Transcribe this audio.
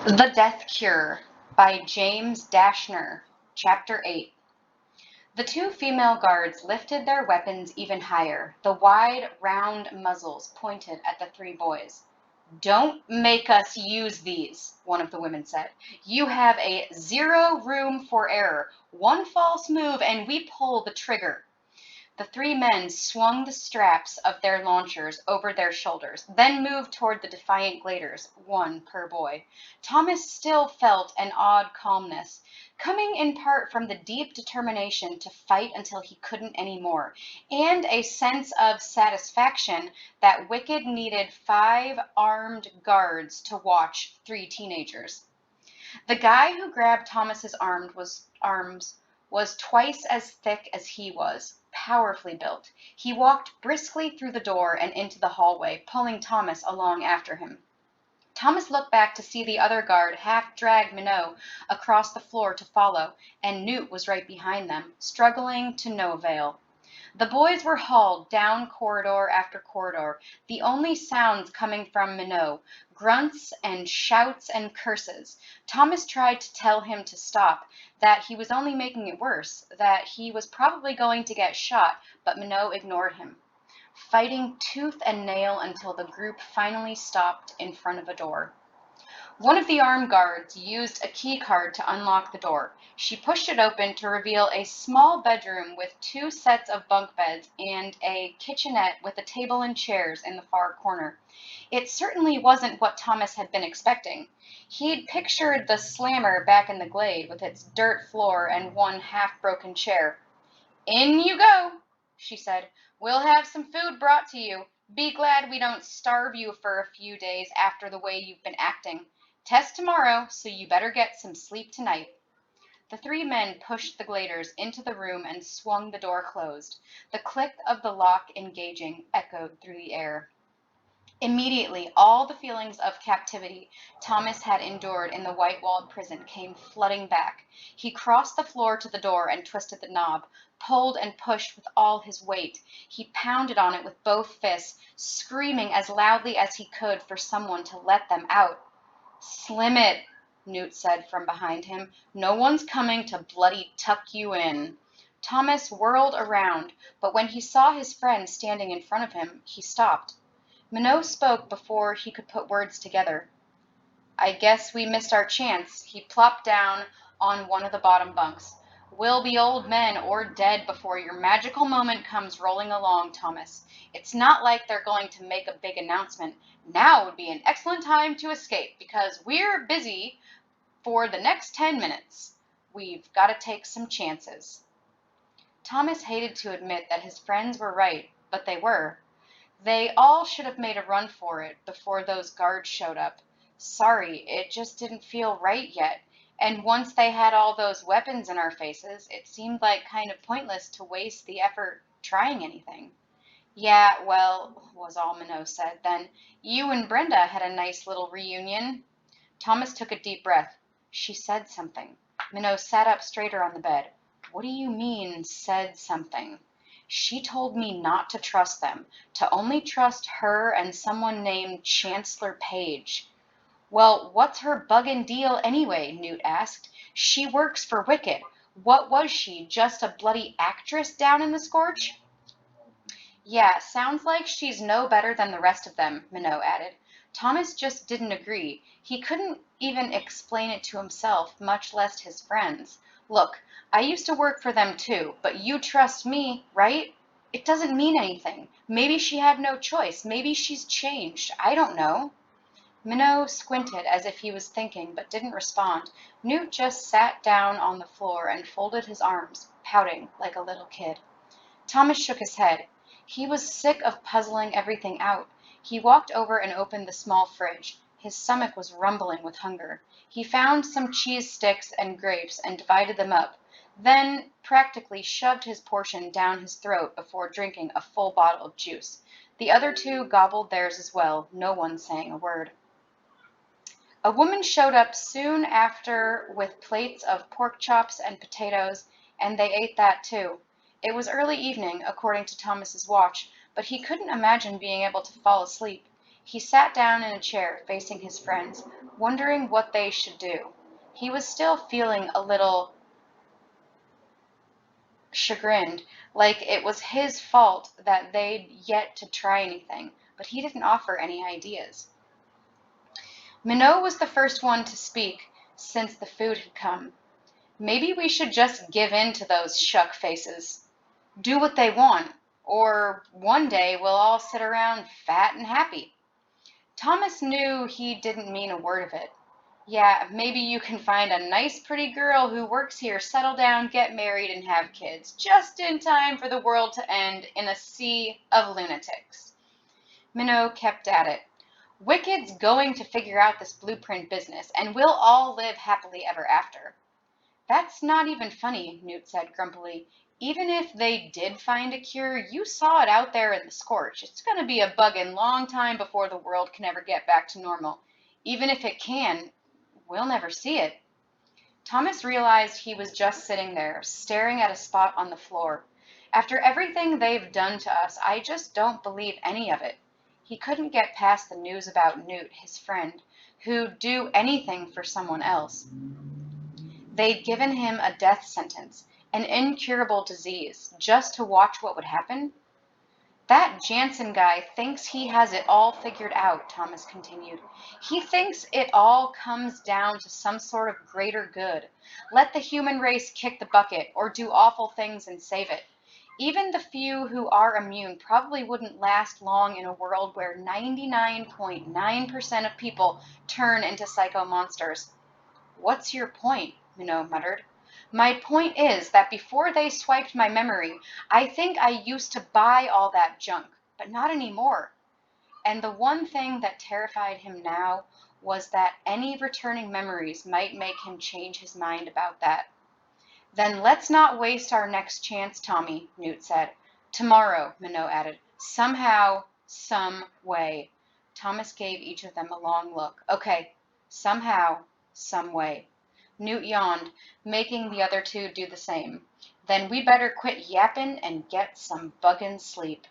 The Death Cure by James Dashner, Chapter 8. The two female guards lifted their weapons even higher, the wide, round muzzles pointed at the three boys. "Don't make us use these," one of the women said. "You have a zero room for error. One false move and we pull the trigger." The three men swung the straps of their launchers over their shoulders, then moved toward the defiant gladers, one per boy. Thomas still felt an odd calmness, coming in part from the deep determination to fight until he couldn't any more, and a sense of satisfaction that Wicked needed 5 armed guards to watch 3 teenagers. The guy who grabbed Thomas's arms was twice as thick as he was, powerfully built. He walked briskly through the door and into the hallway, pulling Thomas along after him. Thomas looked back to see the other guard half drag Minot across the floor to follow, and Newt was right behind them, struggling to no avail. The boys were hauled down corridor after corridor, the only sounds coming from Minot, grunts and shouts and curses. Thomas tried to tell him to stop, that he was only making it worse, that he was probably going to get shot, but Minot ignored him, fighting tooth and nail until the group finally stopped in front of a door. One of the armed guards used a key card to unlock the door. She pushed it open to reveal a small bedroom with 2 sets of bunk beds and a kitchenette with a table and chairs in the far corner. It certainly wasn't what Thomas had been expecting. He'd pictured the slammer back in the glade with its dirt floor and one half-broken chair. "In you go," she said. "We'll have some food brought to you. Be glad we don't starve you for a few days after the way you've been acting. Test tomorrow, so you better get some sleep tonight." The three men pushed the gladers into the room and swung the door closed. The click of the lock engaging echoed through the air. Immediately, all the feelings of captivity Thomas had endured in the white-walled prison came flooding back. He crossed the floor to the door and twisted the knob, pulled and pushed with all his weight. He pounded on it with both fists, screaming as loudly as he could for someone to let them out. "Slim it," Newt said from behind him. "No one's coming to bloody tuck you in." Thomas whirled around, but when he saw his friend standing in front of him, he stopped. Minot spoke before he could put words together. "I guess we missed our chance." He plopped down on one of the bottom bunks. "We'll be old men or dead before your magical moment comes rolling along, Thomas. It's not like they're going to make a big announcement. Now would be an excellent time to escape, because we're busy for the next 10 minutes. We've got to take some chances." Thomas hated to admit that his friends were right, but they were. They all should have made a run for it before those guards showed up. Sorry, it just didn't feel right yet. And once they had all those weapons in our faces, it seemed like kind of pointless to waste the effort trying anything. "Yeah, well," was all Minot said. Then, "you and Brenda had a nice little reunion." Thomas took a deep breath. "She said something." Minot sat up straighter on the bed. "What do you mean, said something?" "She told me not to trust them, to only trust her and someone named Chancellor Paige." "Well, what's her buggin' deal anyway?" Newt asked. "She works for Wicked. What was she, just a bloody actress down in the Scorch?" "Yeah, sounds like she's no better than the rest of them," Minot added. Thomas just didn't agree. He couldn't even explain it to himself, much less his friends. "Look, I used to work for them too, but you trust me, right? It doesn't mean anything. Maybe she had no choice. Maybe she's changed. I don't know." Minot squinted as if he was thinking, but didn't respond. Newt just sat down on the floor and folded his arms, pouting like a little kid. Thomas shook his head. He was sick of puzzling everything out. He walked over and opened the small fridge. His stomach was rumbling with hunger. He found some cheese sticks and grapes and divided them up, then practically shoved his portion down his throat before drinking a full bottle of juice. The other two gobbled theirs as well, no one saying a word. A woman showed up soon after with plates of pork chops and potatoes, and they ate that too. It was early evening, according to Thomas's watch, but he couldn't imagine being able to fall asleep. He sat down in a chair facing his friends, wondering what they should do. He was still feeling a little chagrined, like it was his fault that they'd yet to try anything, but he didn't offer any ideas. Minot was the first one to speak since the food had come. Maybe we should just give in to those shuck faces. Do what they want, or one day we'll all sit around fat and happy. Thomas knew he didn't mean a word of it. Yeah, maybe you can find a nice pretty girl who works here, settle down, get married, and have kids, just in time for the world to end in a sea of lunatics. Minot kept at it. Wicked's going to figure out this blueprint business, and we'll all live happily ever after. That's not even funny, Newt said grumpily. Even if they did find a cure, you saw it out there in the scorch. It's going to be a buggin' long time before the world can ever get back to normal. Even if it can, we'll never see it. Thomas realized he was just sitting there, staring at a spot on the floor. After everything they've done to us, I just don't believe any of it. He couldn't get past the news about Newt, his friend, who'd do anything for someone else. They'd given him a death sentence, an incurable disease, just to watch what would happen. That Jansen guy thinks he has it all figured out, Thomas continued. He thinks it all comes down to some sort of greater good. Let the human race kick the bucket or do awful things and save it. Even the few who are immune probably wouldn't last long in a world where 99.9% of people turn into psycho monsters. What's your point? Minot muttered. My point is that before they swiped my memory, I think I used to buy all that junk, but not anymore. And the one thing that terrified him now was that any returning memories might make him change his mind about that. Then let's not waste our next chance, Tommy, Newt said. Tomorrow, Minot added. Somehow, some way. Thomas gave each of them a long look. Okay, somehow, some way. Newt yawned, making the other two do the same. Then we better quit yappin' and get some buggin' sleep.